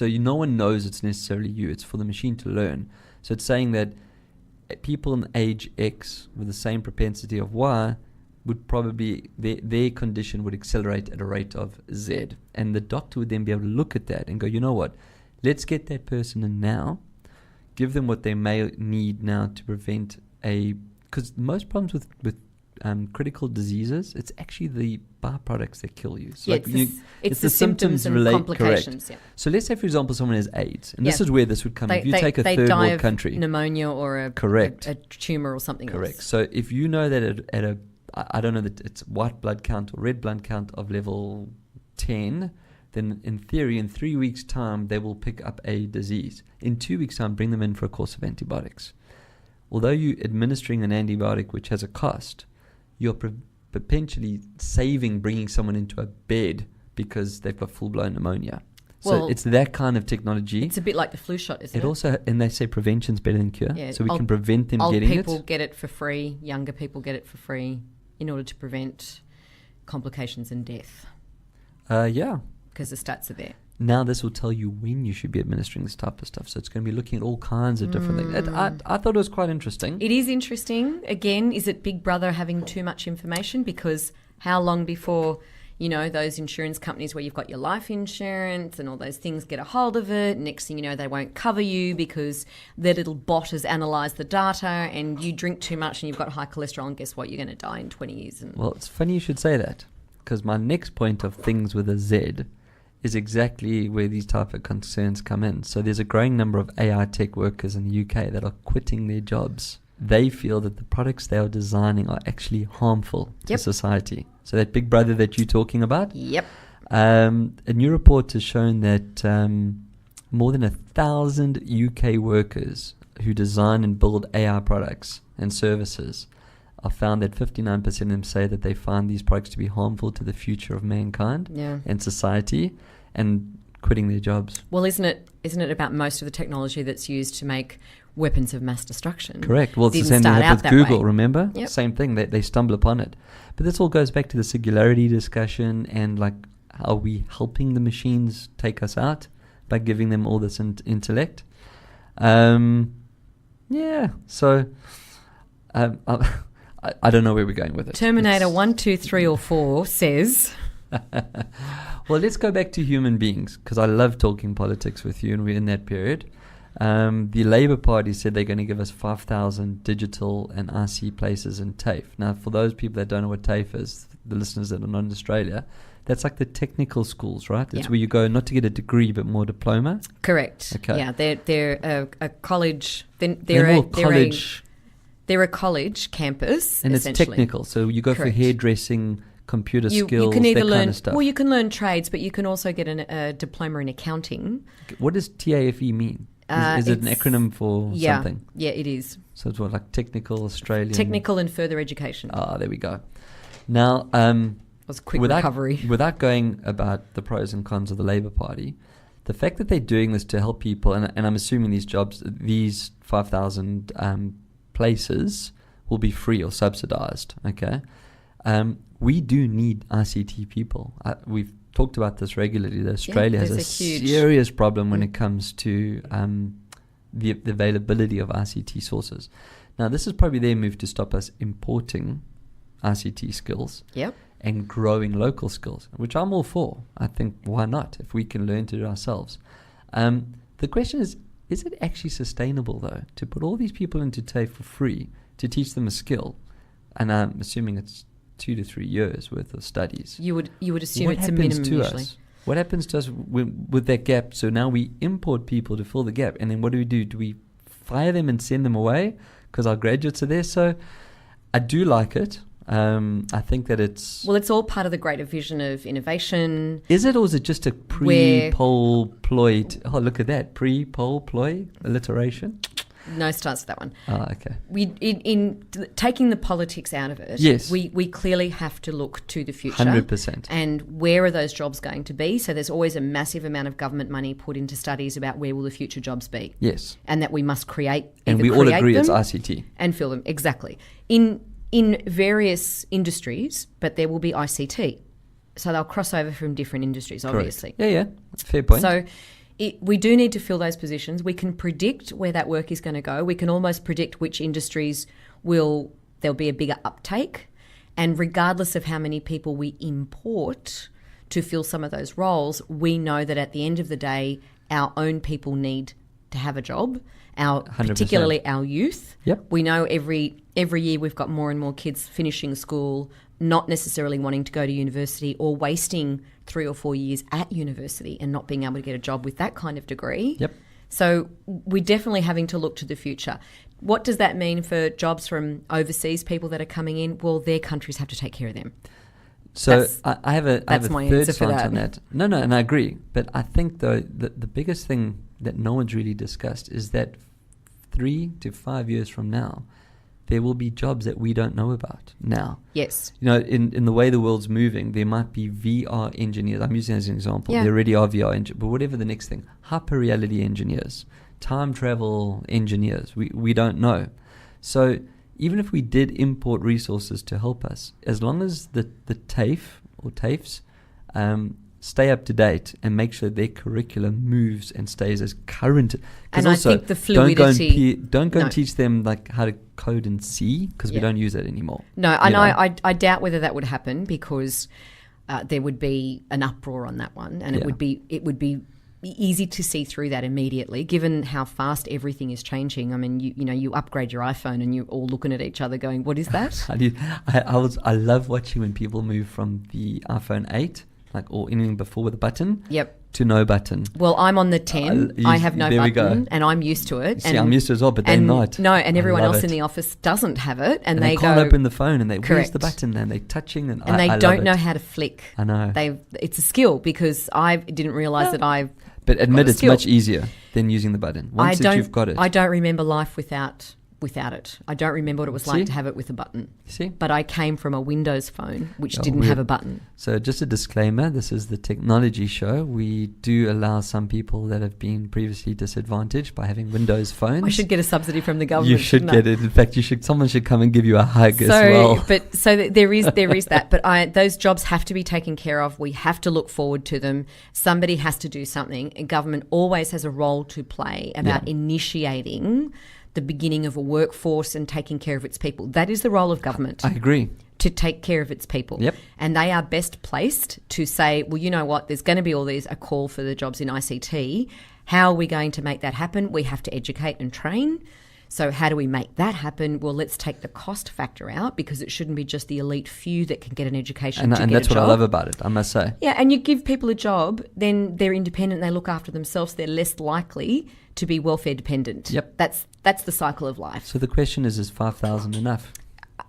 no one knows it's necessarily you. It's for the machine to learn. So it's saying that people in age X with the same propensity of Y would probably, their condition would accelerate at a rate of Z. And the doctor would then be able to look at that and go, you know what, let's get that person in now, give them what they may need now to prevent because most problems with critical diseases, it's actually the byproducts that kill you. So it's the symptoms and complications. Yeah. So let's say, for example, someone has AIDS, and this is where this would come. If you take a third world country, pneumonia or a tumor or something correct. else. So if you know that at a I don't know that it's white blood count or red blood count of level 10, then in theory, in 3 weeks' time, they will pick up a disease. In 2 weeks' time, bring them in for a course of antibiotics. Although you're administering an antibiotic which has a cost, you're potentially saving bringing someone into a bed because they've got full-blown pneumonia. So it's that kind of technology. It's a bit like the flu shot, isn't it? Also, and they say prevention's better than cure. Yeah, so we can prevent them getting it. Old people get it for free. Younger people get it for free in order to prevent complications and death. Yeah. Because the stats are there. Now this will tell you when you should be administering this type of stuff. So it's going to be looking at all kinds of different things. I thought it was quite interesting. It is interesting. Again, is it Big Brother having too much information? Because how long before, those insurance companies where you've got your life insurance and all those things get a hold of it. Next thing you know, they won't cover you because their little bot has analysed the data and you drink too much and you've got high cholesterol and guess what? You're going to die in 20 years. Well, it's funny you should say that because my next point of things with a Z is exactly where these type of concerns come in. So there's a growing number of AI tech workers in the UK that are quitting their jobs. They feel that the products they are designing are actually harmful to society. So that Big Brother that you're talking about? Yep. A new report has shown that more than 1,000 UK workers who design and build AI products and services are found that 59% of them say that they find these products to be harmful to the future of mankind and society and quitting their jobs. Well, isn't it about most of the technology that's used to make weapons of mass destruction? Correct. Well, it's the same thing with Google, remember? Yep. Same thing. They stumble upon it. But this all goes back to the singularity discussion and are we helping the machines take us out by giving them all this intellect? So I don't know where we're going with it. Terminator 1, 2, 3 or 4 says... Well, let's go back to human beings because I love talking politics with you and we're in that period. The Labour Party said they're going to give us 5,000 digital and IC places in TAFE. Now, for those people that don't know what TAFE is, the listeners that are not in Australia, that's like the technical schools, right? It's where you go not to get a degree but more diploma. Correct. Okay. Yeah, they're a college. They're a college campus, and it's technical. So you go for hairdressing, computer skills, you can either kind of stuff. Well, you can learn trades, but you can also get a diploma in accounting. What does TAFE mean? Is it an acronym for something? Yeah, it is. So it's like technical Australian... Technical and further education. There we go. Now, was a quick recovery. Without going about the pros and cons of the Labour Party, the fact that they're doing this to help people, and I'm assuming these 5,000 places will be free or subsidised, okay? We do need ICT people. We've talked about this regularly. That Australia has a serious problem when it comes to the availability of ICT sources. Now, this is probably their move to stop us importing ICT skills and growing local skills, which I'm all for. I think, why not, if we can learn to do it ourselves? The question is it actually sustainable, though, to put all these people into TAFE for free to teach them a skill? And I'm assuming it's 2 to 3 years worth of studies. You would assume it's a minimum usually. What happens to us with that gap? So now we import people to fill the gap, and then what do? Do we fire them and send them away because our graduates are there? So I do like it. I think that it's... Well, it's all part of the greater vision of innovation. Is it, or is it just a pre-poll ploy? Oh, look at that. Pre-poll ploy alliteration? No stance for that one. Oh, okay. In taking the politics out of it, yes, we clearly have to look to the future. 100%. And where are those jobs going to be? So there's always a massive amount of government money put into studies about where will the future jobs be. Yes. And that we must create. And we all agree it's ICT. And fill them, exactly. In various industries, but there will be ICT. So they'll cross over from different industries, obviously. Correct. Yeah. Fair point. So we do need to fill those positions. We can predict where that work is going to go. We can almost predict which industries there'll be a bigger uptake. And regardless of how many people we import to fill some of those roles, we know that at the end of the day, our own people need to have a job, particularly our youth. Yep. We know every year we've got more and more kids finishing school, not necessarily wanting to go to university or wasting 3 or 4 years at university and not being able to get a job with that kind of degree. Yep. So we're definitely having to look to the future. What does that mean for jobs from overseas, people that are coming in? Well, their countries have to take care of them. So I have a my third answer for stance that. on that. No, and I agree. But I think, though, the biggest thing that no one's really discussed is that 3 to 5 years from now, there will be jobs that we don't know about now. Yes. You know, in the way the world's moving, there might be VR engineers. I'm using it as an example. Yeah. There already are VR engineers. But whatever the next thing, hyper reality engineers, time travel engineers, we don't know. So even if we did import resources to help us, as long as the TAFE or TAFEs stay up to date and make sure their curriculum moves and stays as current. And also, I think the fluidity... Don't go and teach them like how to code in C, because we don't use it anymore. No, I doubt whether that would happen, because there would be an uproar on that one, and it would be easy to see through that immediately, given how fast everything is changing. I mean, you upgrade your iPhone and you're all looking at each other going, what is that? I love watching when people move from the iPhone 8, or anything before with a button, to no button. Well, I'm on the 10. I have no button, and I'm used to it. See, I'm used to it as well, but they're not. No, and everyone else in the office doesn't have it, and they can't open the phone, and where's the button, and they're touching, and they don't know how to flick. I know. It's a skill, because I didn't realise that I've. But admit it's much easier than using the button. Once you've got it. I don't remember life without it. I don't remember what it was like to have it with a button. See? But I came from a Windows phone, which didn't have a button. So just a disclaimer, this is the Technology Show. We do allow some people that have been previously disadvantaged by having Windows phones. I should get a subsidy from the government. You should get it. In fact, someone should come and give you a hug as well. There is that. But those jobs have to be taken care of. We have to look forward to them. Somebody has to do something. And government always has a role to play about initiating the beginning of a workforce and taking care of its people. That is the role of government. I agree. To take care of its people. Yep. And they are best placed to say, well, you know what, there's going to be a call for the jobs in ICT. How are we going to make that happen? We have to educate and train. So how do we make that happen? Well, let's take the cost factor out, because it shouldn't be just the elite few that can get an education and that's what I love about it, I must say. Yeah, and you give people a job, then they're independent, they look after themselves, they're less likely to be welfare dependent. Yep. That's the cycle of life. So the question is 5,000 enough?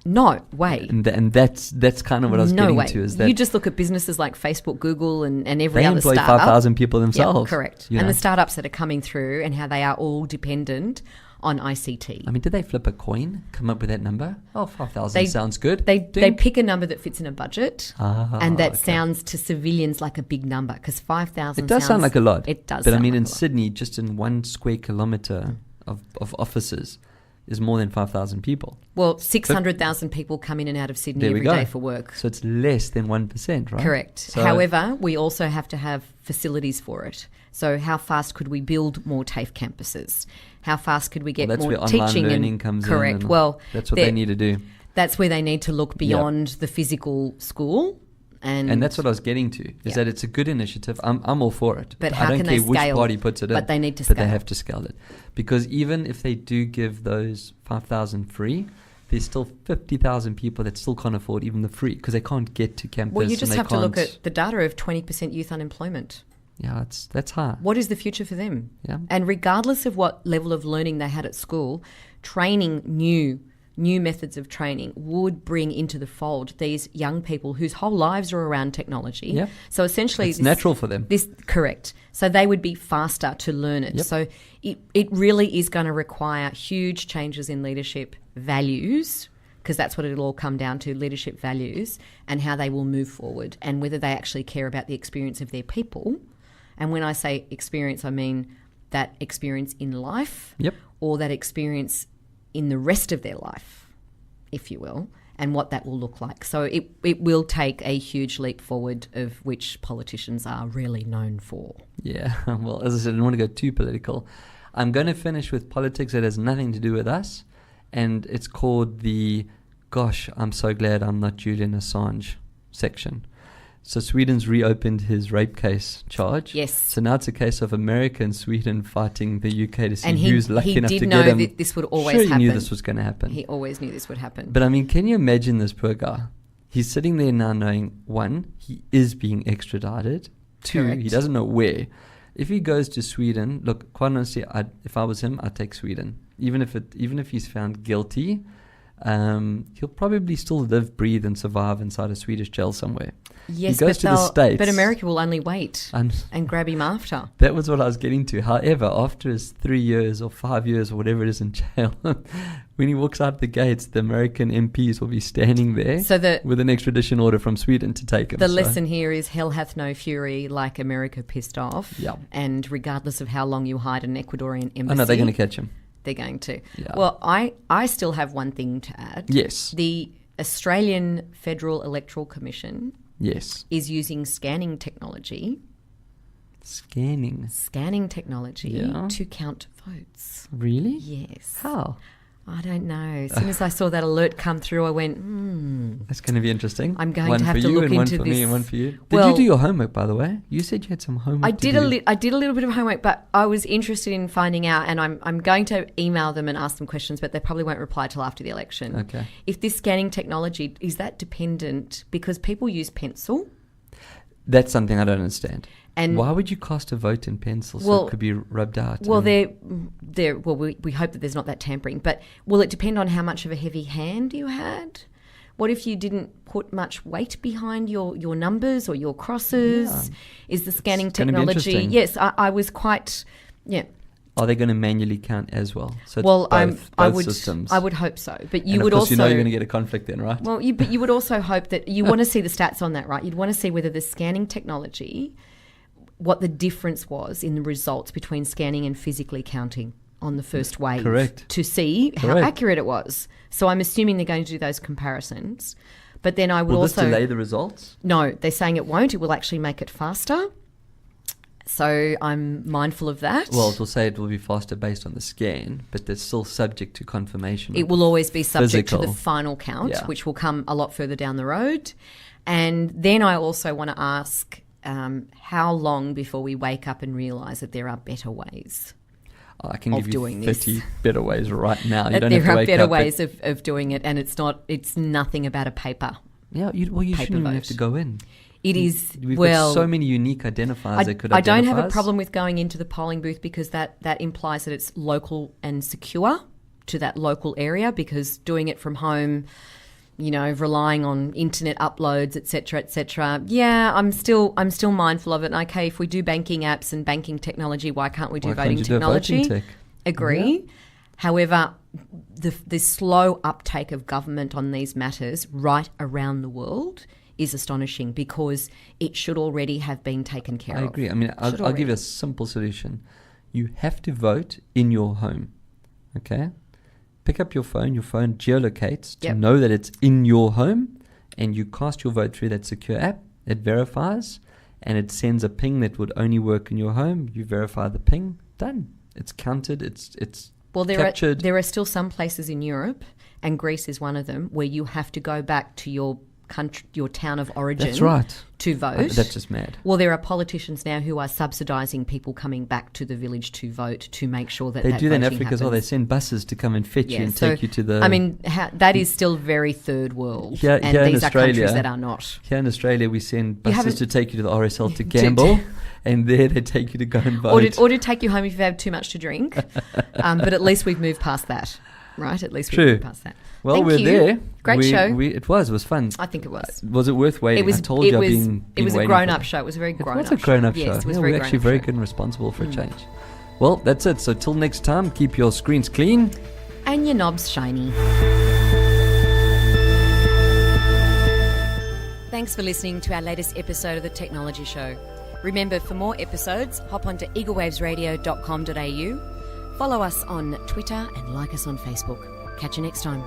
No way. And that's kind of what I was getting to. Is that you just look at businesses like Facebook, Google, and every other startup. They employ 5,000 people themselves. Yeah, correct. And the startups that are coming through, and how they are all dependent on ICT. I mean, did they flip a coin, come up with that number? Oh, 5,000 sounds good. They pick a number that fits in a budget, and that sounds to civilians like a big number, because 5,000 It does sound like a lot. It does. But I mean, in Sydney, just in 1 square kilometre of offices, is more than 5,000 people. Well, 600,000 people come in and out of Sydney every day for work. So it's less than 1%, right? Correct. So, however, we also have to have facilities for it. So how fast could we build more TAFE campuses? How fast could we get more teaching? That's teaching? where online learning comes in. Correct. Well, that's what they need to do. That's where they need to look beyond the physical school. And that's what I was getting to, is that it's a good initiative. I'm all for it. But how I don't can care they scale? Which party puts it in. But they need to scale. But they have to scale it. Because even if they do give those 5,000 free, there's still 50,000 people that still can't afford even the free, because they can't get to campus. Well, you just have to look at the data of 20% youth unemployment. Yeah, that's hard. What is the future for them? Yeah. And regardless of what level of learning they had at school, training new new methods of training would bring into the fold these young people whose whole lives are around technology. Yep. So essentially, it's natural for them. Correct. So they would be faster to learn it. Yep. So it really is going to require huge changes in leadership values, because that's what it'll all come down to, leadership values and how they will move forward and whether they actually care about the experience of their people. And when I say experience, I mean that experience in life, Yep. or that experience in the rest of their life, if you will, and what that will look like. So it will take a huge leap forward, of which politicians are really known for. Yeah, well, as I said, I don't want to go too political. I'm going to finish with politics that has nothing to do with us, and it's called the, gosh, I'm so glad I'm not Julian Assange section. So Sweden's reopened his rape case charge. Yes. So now it's a case of America and Sweden fighting the UK to see And who's lucky enough to get him. he did know that this would always sure, happen. he knew this was going to happen. He always knew this would happen. But I mean, can you imagine this poor guy? He's sitting there now knowing, one, he is being extradited. Two, Correct. he doesn't know where. If he goes to Sweden, look, quite honestly, if I was him, I'd take Sweden. Even if he's found guilty, he'll probably still live, breathe, and survive inside a Swedish jail somewhere. Yes, he goes to the States. but America will only wait And and grab him after. that was what I was getting to. However, after his 3 years or 5 years or whatever it is in jail, when he walks out the gates, the American MPs will be standing there So with an extradition order from Sweden to take him. the lesson here is hell hath no fury like America pissed off. Yeah. And regardless of how long you hide an Ecuadorian embassy, Oh no, they're going to catch him. they're going to. Yeah. Well, I still have one thing to add. Yes. The Australian Federal Electoral Commission Yes. is using scanning technology Scanning. Yeah. to count votes. Really? Yes. How? I don't know. As soon as I saw that alert come through, I went, That's going to be interesting. I'm going one to have for to you look and one into for me this. and one for you. Did Well- you do your homework, by the way? You said you had some homework I to did do. I did a little bit of homework, but I was interested in finding out, and I'm going to email them and ask them questions, but they probably won't reply till after the election. Okay. If this scanning technology, is that dependent, because people use pencil? That's something I don't understand. And why would you cast a vote in pencil so Well- it could be rubbed out? Well, and- we hope that there's not that tampering, but will it depend on how much of a heavy hand you had? What if you didn't put much weight behind your numbers or your crosses? Yeah. Is the scanning It's gonna be technology? interesting. Yes, I was quite, yeah. Are they going to manually count as well? So it's Well, both I would systems. I would hope so, but you and would of course, also you know you're going to get a conflict then, right? well, but you would also hope that you want to see the stats on that, right? You'd want to see whether the scanning technology, what the difference was in the results between scanning and physically counting on the first wave. Correct. To see how Correct. accurate it was. So I'm assuming they're going to do those comparisons. But then I would Will also this delay the results? No, they're saying it won't. It will actually make it faster. So I'm mindful of that. Well, it will say it will be faster based on the scan, but they're still subject to confirmation. It will always be subject to Physical. the final count, Yeah. which will come a lot further down the road. And then I also want to ask how long before we wake up and realise that there are better ways. I can of give you doing 30 this. better ways right now. You That don't there have to are wake better up ways of doing it, and it's nothing about a paper. Yeah, you paper shouldn't even have vote. to go in. It is, We've well, got so many unique identifiers that could I identify don't have a us. problem with going into the polling booth, because that implies that it's local and secure to that local area, because doing it from home, you know, relying on internet uploads, et cetera, yeah, I'm still mindful of it. And okay, if we do banking apps and banking technology, why can't we do Why can't voting you do a technology? voting tech? Agree. However, the slow uptake of government on these matters right around the world is astonishing, because it should already have been taken care of. I agree. I mean, I'll give you a simple solution. You have to vote in your home, okay? Pick up your phone geolocates to Yep. know that it's in your home, and you cast your vote through that secure app. It verifies, and it sends a ping that would only work in your home. You verify the ping, done. It's counted, it's Well, captured. there are still some places in Europe, and Greece is one of them, where you have to go back to your country, your town of origin. That's right. To vote. That's just mad. Well, there are politicians now who are subsidising people coming back to the village to vote, to make sure that They do that in voting Africa as well. They happens. send buses to come and fetch you and so, take you to the... I mean, that is still very third world. Here and in these are countries Australia- that are not. Here in Australia, we send buses haven't- to take you to the RSL to gamble, and there they take you to go and vote. Or to take you home if you've had too much to drink. But at least we've moved past that, right? At least we've True. moved past that. Well, Thank we're you. there. Great show. It was fun. I think it was. Was it worth waiting? I told you I've been it was a waiting grown-up for show. It was a very grown-up show. It was a grown-up show. Yes, it was yeah, very we're actually grown-up very show. good and responsible for a change. Well, that's it. So till next time, keep your screens clean. And your knobs shiny. Thanks for listening to our latest episode of The Technology Show. Remember, for more episodes, hop onto eaglewavesradio.com.au, follow us on Twitter and like us on Facebook. Catch you next time.